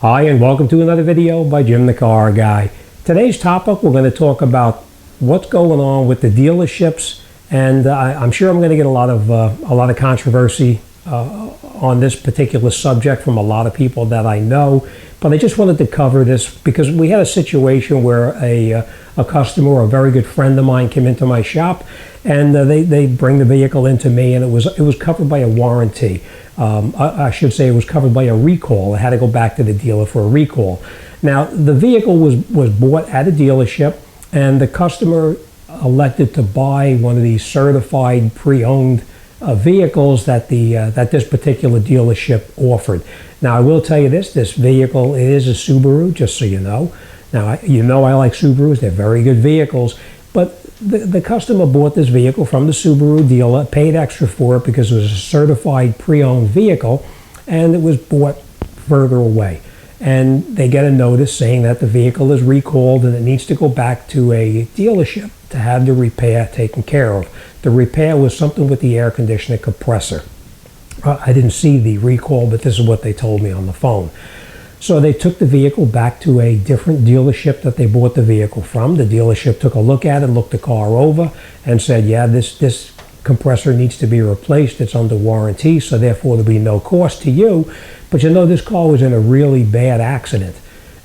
Hi, and welcome to another video by Jim the Car Guy. Today's topic, we're going to talk about what's going on with the dealerships, and I'm sure I'm going to get a lot of controversy on this particular subject from a lot of people that I know. But I just wanted to cover this because we had a situation where a customer, a very good friend of mine, came into my shop, and they bring the vehicle into me, and it was covered by a warranty. I should say it was covered by a recall. I had to go back to the dealer for a recall. Now, the vehicle was bought at a dealership, and the customer elected to buy one of these certified pre-owned vehicles that this particular dealership offered. Now, I will tell you this vehicle, it is a Subaru, just so you know. Now, I like Subarus. They're very good vehicles, but the customer bought this vehicle from the Subaru dealer, paid extra for it because it was a certified pre-owned vehicle, and it was bought further away. And they get a notice saying that the vehicle is recalled and it needs to go back to a dealership to have the repair taken care of. The repair was something with the air conditioner compressor. I didn't see the recall, but this is what they told me on the phone. So they took the vehicle back to a different dealership that they bought the vehicle from. The dealership took a look at it, looked the car over, and said, yeah, this compressor needs to be replaced. It's under warranty, so therefore there'll be no cost to you. But you know, this car was in a really bad accident,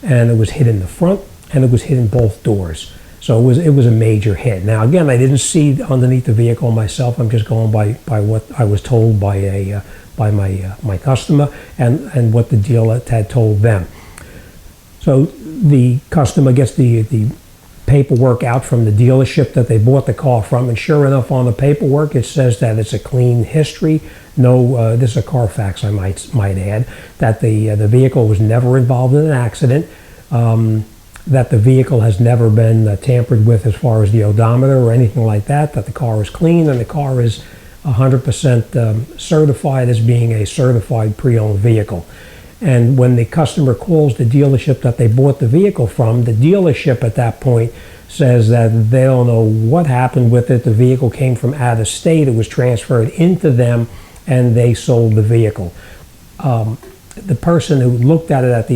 and it was hit in the front, and it was hit in both doors. So it was a major hit. Now, again, I didn't see underneath the vehicle myself. I'm just going by what I was told by my customer and what the dealer had told them. So the customer gets the paperwork out from the dealership that they bought the car from, and sure enough, on the paperwork it says that it's a clean history. No, this is a Carfax, I might add, that the vehicle was never involved in an accident, that the vehicle has never been tampered with as far as the odometer or anything like that the car is clean, and the car is 100% certified as being a certified pre-owned vehicle. And when the customer calls the dealership that they bought the vehicle from, the dealership at that point says that they don't know what happened with it. The vehicle came from out of state. It was transferred into them, and they sold the vehicle. The person who looked at it at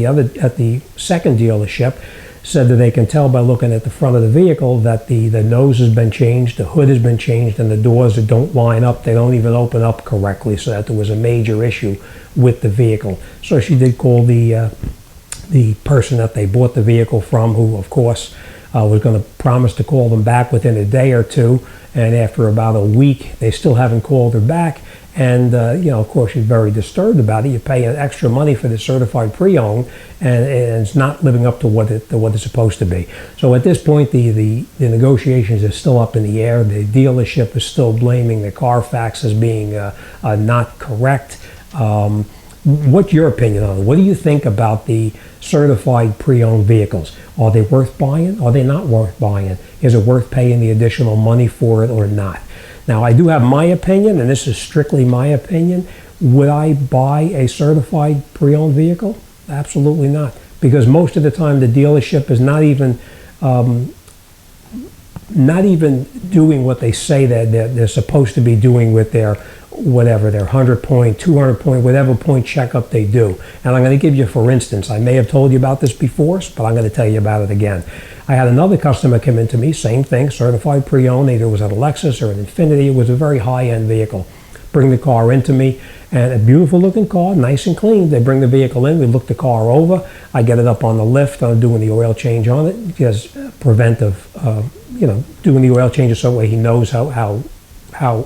the second dealership said that they can tell by looking at the front of the vehicle that the nose has been changed, the hood has been changed, and the doors that don't line up, they don't even open up correctly, so that there was a major issue with the vehicle. So she did call the person that they bought the vehicle from, who of course was going to promise to call them back within a day or two, and after about a week they still haven't called her back. And of course, she's very disturbed about it. You pay extra money for the certified pre-owned, and it's not living up to what it's supposed to be. So at this point, the negotiations are still up in the air. The dealership is still blaming the Carfax as being not correct. What's your opinion on it? What do you think about the certified pre-owned vehicles? Are they worth buying? Are they not worth buying? Is it worth paying the additional money for it or not? Now, I do have my opinion, and this is strictly my opinion. Would I buy a certified pre-owned vehicle? Absolutely not. Because most of the time the dealership is not even doing what they say that they're supposed to be doing with their 100 point, 200 point, whatever point checkup they do. And I'm going to give you, for instance, I may have told you about this before, but I'm going to tell you about it again. I had another customer come into me, same thing, certified pre-owned, either it was a Lexus or an Infiniti. It was a very high-end vehicle. Bring the car into me, and a beautiful looking car, nice and clean. They bring the vehicle in, we look the car over, I get it up on the lift, I'm doing the oil change on it, just preventive, doing the oil changes so that way he knows how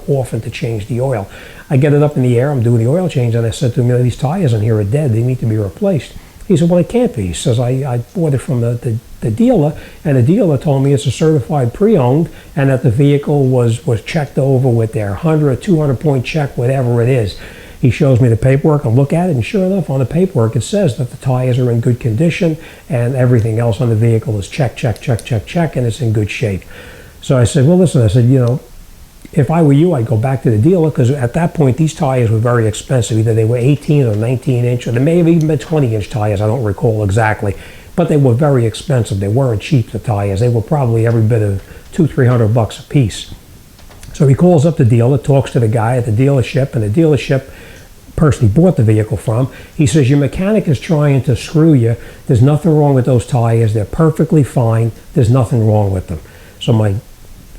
often to change the oil. I get it up in the air, I'm doing the oil change, and I said to him, these tires in here are dead, they need to be replaced. He said, well, it can't be. He says, I bought it from the dealer, and the dealer told me it's a certified pre-owned, and that the vehicle was checked over with their 100 or 200 point check, whatever it is. He shows me the paperwork, I look at it, and sure enough, on the paperwork it says that the tires are in good condition, and everything else on the vehicle is check, and it's in good shape. So I said, well, listen, I said, if I were you, I'd go back to the dealer, because at that point, these tires were very expensive. Either they were 18 or 19 inch, or they may have even been 20 inch tires. I don't recall exactly, but they were very expensive. They weren't cheap, the tires. They were probably every bit of $200-300 a piece. So he calls up the dealer, talks to the guy at the dealership, and the dealership person he bought the vehicle from. He says, your mechanic is trying to screw you. There's nothing wrong with those tires. They're perfectly fine. There's nothing wrong with them. So my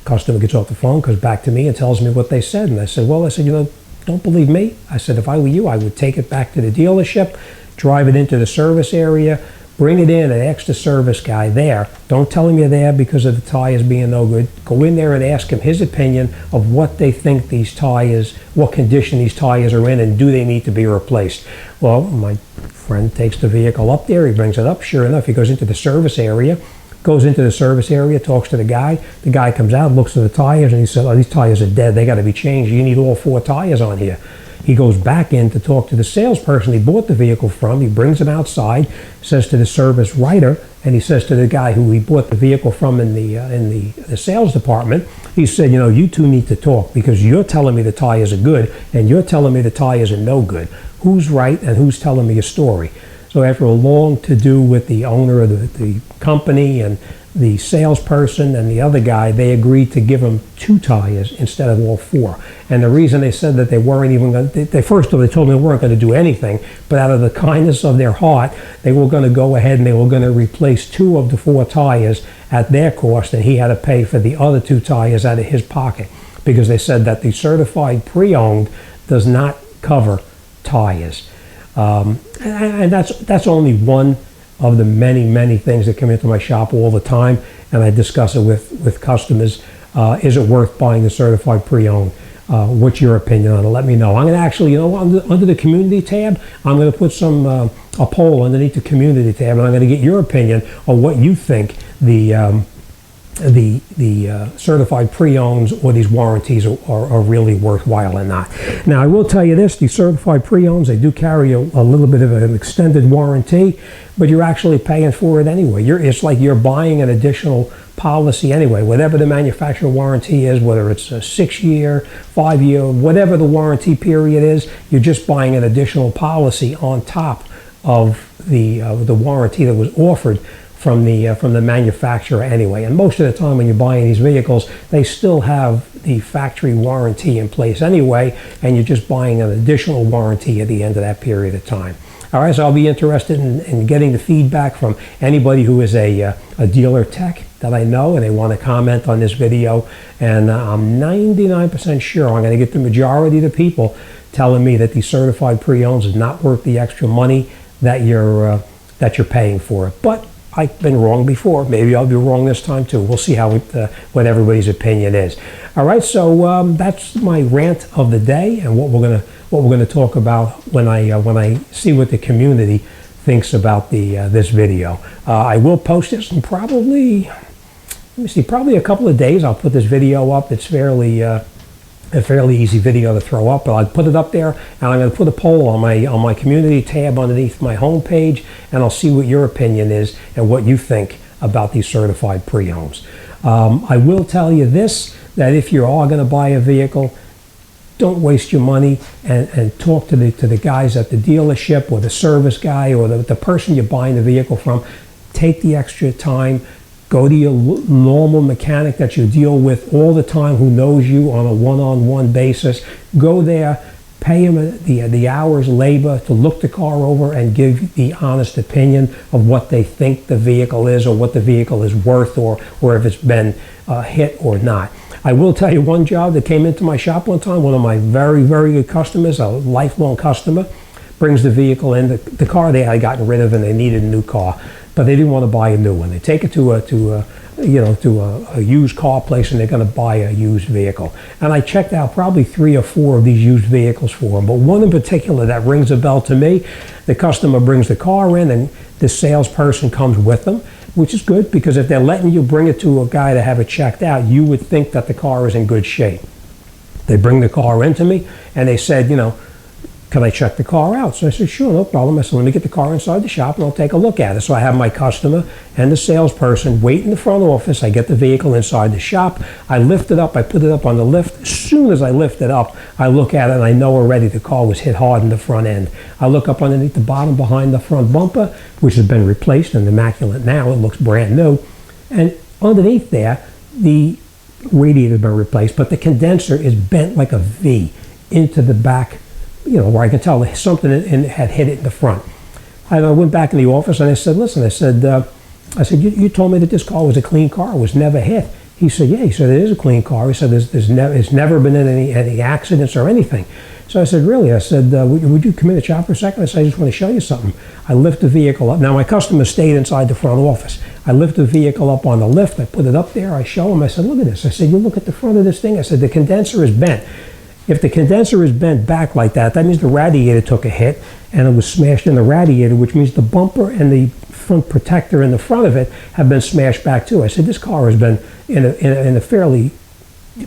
customer gets off the phone, comes back to me and tells me what they said. And I said, well, don't believe me. I said, if I were you, I would take it back to the dealership, drive it into the service area, bring it in and ask the service guy there. Don't tell him you're there because of the tires being no good. Go in there and ask him his opinion of what they think these tires, what condition these tires are in, and do they need to be replaced. Well, my friend takes the vehicle up there. He brings it up. Sure enough, he goes into the service area. Goes into the service area, talks to the guy. The guy comes out, looks at the tires, and he said, oh, these tires are dead. They got to be changed. You need all 4 tires on here. He goes back in to talk to the salesperson he bought the vehicle from. He brings him outside, says to the service writer, and he says to the guy who he bought the vehicle from in the sales department, he said, you two need to talk because you're telling me the tires are good and you're telling me the tires are no good. Who's right and who's telling me a story? So after a long to-do with the owner of the company and the salesperson and the other guy, they agreed to give him 2 tires instead of all 4. And the reason they said that they weren't even going to, they told him they weren't going to do anything, but out of the kindness of their heart, they were going to go ahead and they were going to replace 2 of the 4 tires at their cost, and he had to pay for the other 2 tires out of his pocket because they said that the certified pre-owned does not cover tires. And that's only one of the many things that come into my shop all the time, and I discuss it with customers. Is it worth buying the certified pre-owned? What's your opinion on it? Let me know. I'm going to actually, under the community tab, I'm going to put a poll underneath the community tab, and I'm going to get your opinion on what you think the certified pre-owns or these warranties are really worthwhile or not. Now, I will tell you this, the certified pre-owns, they do carry a little bit of an extended warranty, but you're actually paying for it anyway. It's like you're buying an additional policy anyway. Whatever the manufacturer warranty is, whether it's a 6-year, 5-year, whatever the warranty period is, you're just buying an additional policy on top of the warranty that was offered from the manufacturer anyway. And most of the time when you're buying these vehicles, they still have the factory warranty in place anyway, and you're just buying an additional warranty at the end of that period of time. All right, so I'll be interested in getting the feedback from anybody who is a dealer tech that I know and they want to comment on this video. And I'm 99% sure I'm going to get the majority of the people telling me that the certified pre-owns is not worth the extra money that you're paying for it. But I've been wrong before. Maybe I'll be wrong this time too. We'll see what everybody's opinion is. All right, so that's my rant of the day and what we're gonna talk about when I see what the community thinks about this video. I will post this in probably a couple of days. I'll put this video up. It's a fairly easy video to throw up, but I'll put it up there, and I'm going to put a poll on my community tab underneath my homepage, and I'll see what your opinion is and what you think about these certified pre-owns. I will tell you this, that if you are going to buy a vehicle, don't waste your money and talk to the guys at the dealership or the service guy or the person you're buying the vehicle from. Take the extra time. Go to your normal mechanic that you deal with all the time who knows you on a one-on-one basis. Go there, pay him the hours labor to look the car over and give the honest opinion of what they think the vehicle is or what the vehicle is worth or if it's been hit or not. I will tell you one job that came into my shop one time. One of my very, very good customers, a lifelong customer, brings the vehicle in. The car they had gotten rid of and they needed a new car, but they didn't want to buy a new one. They take it to a used car place and they're going to buy a used vehicle. And I checked out probably 3 or 4 of these used vehicles for them, but one in particular that rings a bell to me. The customer brings the car in and the salesperson comes with them, which is good because if they're letting you bring it to a guy to have it checked out, you would think that the car is in good shape. They bring the car into me and they said, can I check the car out? So I said, sure, no problem. I said, let me get the car inside the shop and I'll take a look at it. So I have my customer and the salesperson wait in the front office. I get the vehicle inside the shop. I lift it up. I put it up on the lift. As soon as I lift it up, I look at it and I know already the car was hit hard in the front end. I look up underneath the bottom behind the front bumper, which has been replaced and immaculate now. It looks brand new. And underneath there, the radiator has been replaced, but the condenser is bent like a V into the back where I can tell something had hit it in the front. I went back in the office and I said, listen, I said, you told me that this car was a clean car, it was never hit. He said, yeah. He said, it is a clean car. He said, it's never been in any accidents or anything. So I said, really? I said, would you come in the shop for a second? I said, I just want to show you something. I lift the vehicle up. Now, my customer stayed inside the front office. I lift the vehicle up on the lift. I put it up there. I show him. I said, look at this. I said, you look at the front of this thing. I said, the condenser is bent. If the condenser is bent back like that, that means the radiator took a hit and it was smashed in the radiator, which means the bumper and the front protector in the front of it have been smashed back too. I said, this car has been in a fairly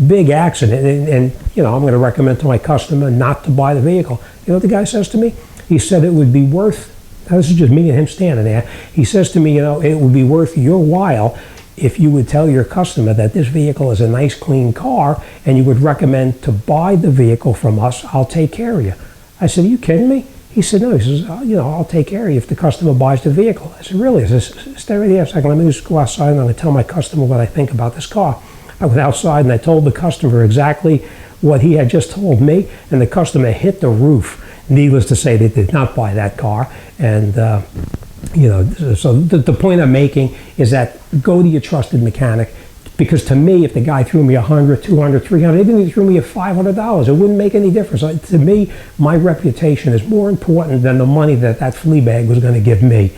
big accident, and I'm going to recommend to my customer not to buy the vehicle. You know what the guy says to me? He said it would be worth, now this is just me and him standing there, he says to me, it would be worth your while if you would tell your customer that this vehicle is a nice clean car and you would recommend to buy the vehicle from us. I'll take care of you. I said, are you kidding me? He said, no. He says, I'll take care of you if the customer buys the vehicle. I said, really? He says, stay right here a second. Let me just go outside and I'm going to tell my customer what I think about this car. I went outside and I told the customer exactly what he had just told me, and the customer hit the roof. Needless to say, they did not buy that car. And, so the point I'm making is that go to your trusted mechanic, because to me, if the guy threw me $100, $200, $300, even if he threw me $500, it wouldn't make any difference. To me, my reputation is more important than the money that flea bag was going to give me.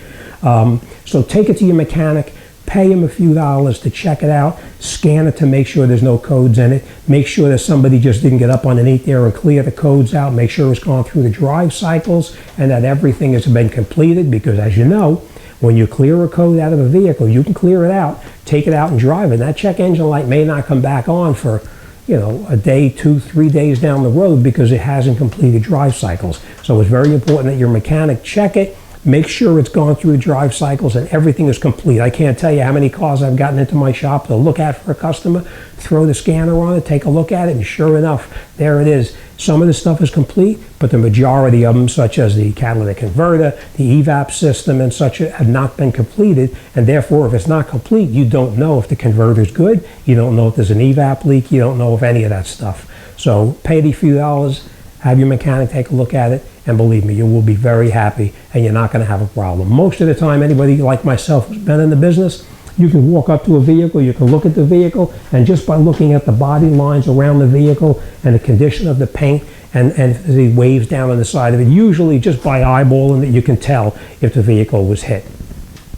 So take it to your mechanic. Pay him a few dollars to check it out, scan it to make sure there's no codes in it, make sure that somebody just didn't get up underneath there and clear the codes out, make sure it's gone through the drive cycles and that everything has been completed, because as you know, when you clear a code out of a vehicle, you can clear it out, take it out and drive it. That check engine light may not come back on for a day, 2, 3 days down the road because it hasn't completed drive cycles. So it's very important that your mechanic check it, make sure it's gone through drive cycles and everything is complete. I can't tell you how many cars I've gotten into my shop to look at for a customer, throw the scanner on it, take a look at it, and sure enough, there it is. Some of the stuff is complete, but the majority of them, such as the catalytic converter, the evap system, and such, have not been completed, and therefore, if it's not complete, you don't know if the converter is good, you don't know if there's an evap leak, you don't know if any of that stuff. So pay the few dollars, have your mechanic take a look at it, and believe me, you will be very happy and you're not going to have a problem. Most of the time, anybody like myself who's been in the business, you can walk up to a vehicle, you can look at the vehicle, and just by looking at the body lines around the vehicle and the condition of the paint and the waves down on the side of it, usually just by eyeballing it, you can tell if the vehicle was hit.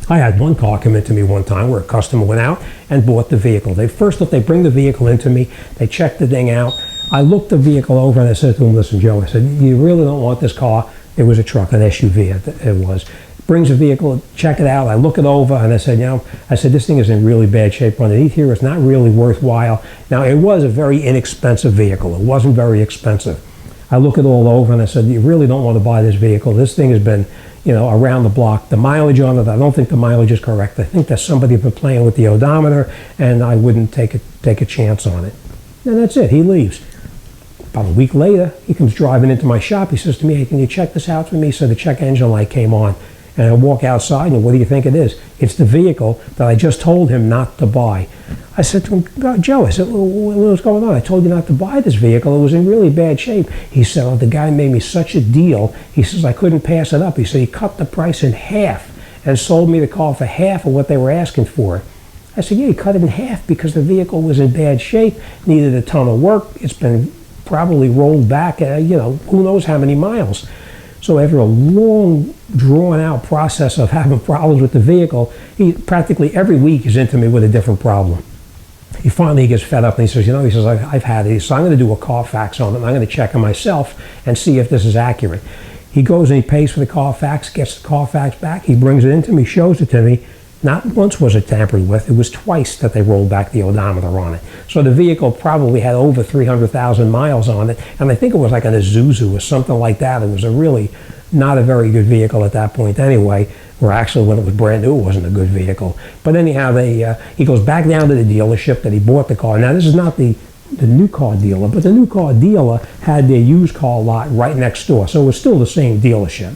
I had one car come into me one time where a customer went out and bought the vehicle. They bring the vehicle into me, they check the thing out. I looked the vehicle over and I said to him, listen, Joe, I said, you really don't want this car. It was a truck, an SUV, it was. Brings the vehicle, check it out, I look it over, and I said, this thing is in really bad shape underneath here. It's not really worthwhile. Now, it was a very inexpensive vehicle. It wasn't very expensive. I look it all over and I said, you really don't want to buy this vehicle. This thing has been, around the block. The mileage on it, I don't think the mileage is correct. I think that somebody has been playing with the odometer, and I wouldn't take a chance on it. And that's it. He leaves. About a week later, he comes driving into my shop. He says to me, hey, can you check this out for me? So the check engine light came on. And I walk outside, and what do you think it is? It's the vehicle that I just told him not to buy. I said to him, Joe, I said, what was going on? I told you not to buy this vehicle. It was in really bad shape. He said, oh, the guy made me such a deal. He says, I couldn't pass it up. He said, he cut the price in half and sold me the car for half of what they were asking for it. I said, yeah, he cut it in half because the vehicle was in bad shape, needed a ton of work. It's been probably rolled back, who knows how many miles. So after a long, drawn-out process of having problems with the vehicle, he practically every week is into me with a different problem. He finally gets fed up and he says, I've had it. So I'm going to do a Carfax on it, and I'm going to check it myself and see if this is accurate. He goes and he pays for the Carfax, gets the Carfax back, he brings it into me, shows it to me. Not once was it tampered with, it was twice that they rolled back the odometer on it. So the vehicle probably had over 300,000 miles on it, and I think it was like an Isuzu or something like that. It was a really not a very good vehicle at that point anyway, or actually when it was brand new it wasn't a good vehicle. But anyhow, he goes back down to the dealership that he bought the car. Now this is not the new car dealer, but the new car dealer had their used car lot right next door, so it was still the same dealership.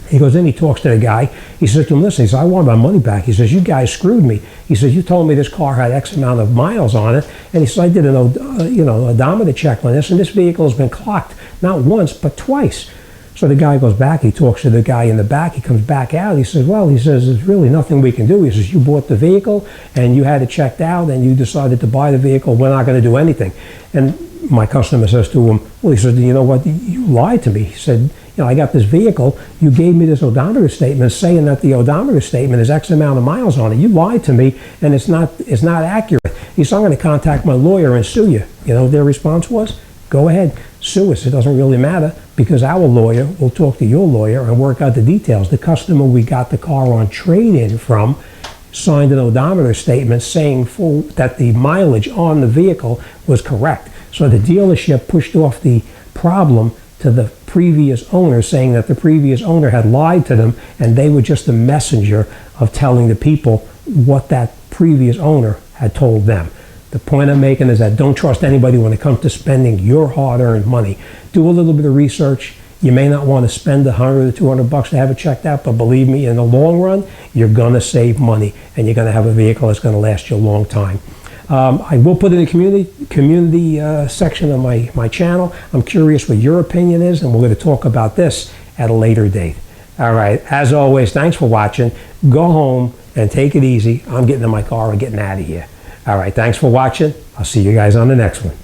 He goes in, he talks to the guy. He says to him, listen, he says, I want my money back. He says, you guys screwed me. He says, you told me this car had X amount of miles on it. And he says, I did an odometer check on this, and this vehicle has been clocked not once, but twice. So the guy goes back, he talks to the guy in the back, he comes back out, he says, well, he says, there's really nothing we can do. He says, you bought the vehicle and you had it checked out and you decided to buy the vehicle, we're not going to do anything. And my customer says to him, well, he said, you know what, you lied to me. He said, you know, I got this vehicle, you gave me this odometer statement saying that the odometer statement is X amount of miles on it. You lied to me and it's not accurate. He said, I'm going to contact my lawyer and sue you. You know, their response was, go ahead, sue us. It doesn't really matter because our lawyer will talk to your lawyer and work out the details. The customer we got the car on trade-in from signed an odometer statement saying that the mileage on the vehicle was correct. So the dealership pushed off the problem to the previous owner, saying that the previous owner had lied to them and they were just a messenger of telling the people what that previous owner had told them. The point I'm making is that don't trust anybody when it comes to spending your hard-earned money. Do a little bit of research. You may not want to spend $100 or $200 to have it checked out, but believe me, in the long run, you're going to save money and you're going to have a vehicle that's going to last you a long time. I will put in the community section of my channel. I'm curious what your opinion is, and we're going to talk about this at a later date. All right, as always, thanks for watching. Go home and take it easy. I'm getting in my car and getting out of here. All right, thanks for watching. I'll see you guys on the next one.